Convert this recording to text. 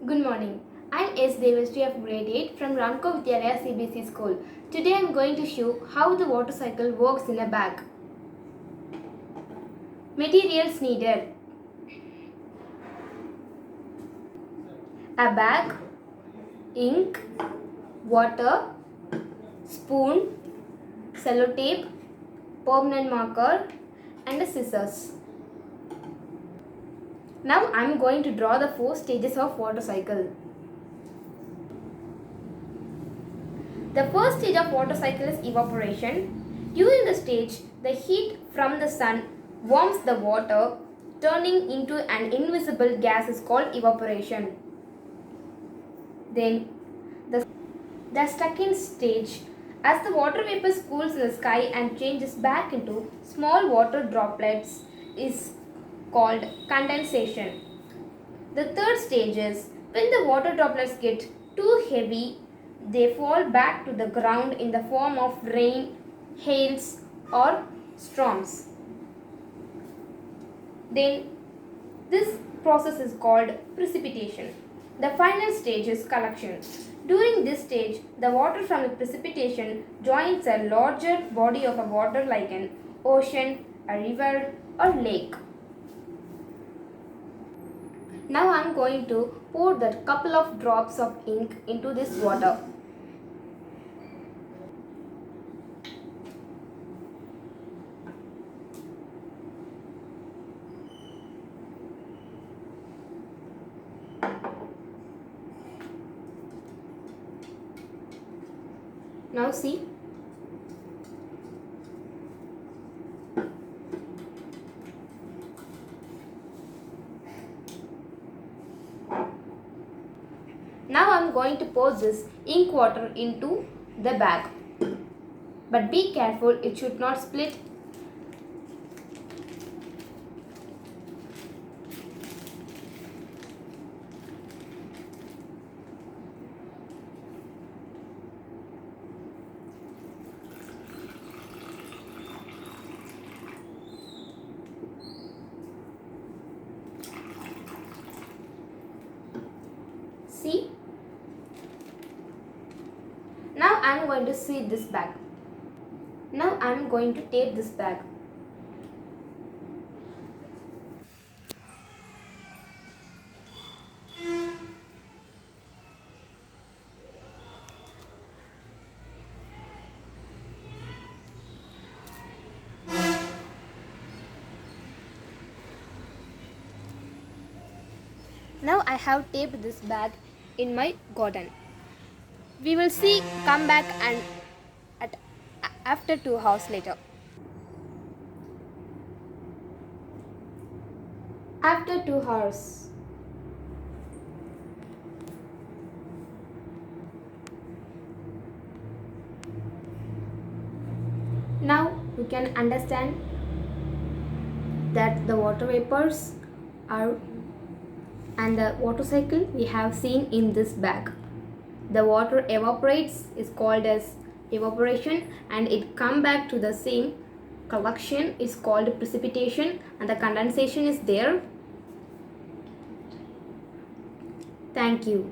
Good morning. I'm Devasri of grade 8 from Ramco Vidyalaya CBSE school. Today I'm going to show how the water cycle works in a bag. Materials needed: a bag, ink, water, spoon, sellotape, permanent marker and a scissors. Now I'm going to draw the 4 stages of water cycle. The first stage of water cycle is evaporation. During the stage, the heat from the sun warms the water, turning into an invisible gas is called evaporation. Then the second stage, as the water vapor cools in the sky and changes back into small water droplets, is called condensation. The third stage is when the water droplets get too heavy, they fall back to the ground in the form of rain, hails, or storms. Then this process is called precipitation. The final stage is collection. During this stage, the water from the precipitation joins a larger body of water like an ocean, a river, or lake. Now I am going to pour the couple of drops of ink into this water. Now see. Now I am going to pour this ink water into the bag. But be careful, it should not split. See? Now I am going to seal this bag. Now I am going to tape this bag. Now I have taped this bag in my garden. We will see come back and after 2 hours later. After 2 hours. Now you can understand that the water vapors are and the water cycle we have seen in this bag. The water evaporates is called as evaporation and it come back to the same collection is called precipitation and the condensation is there. Thank you.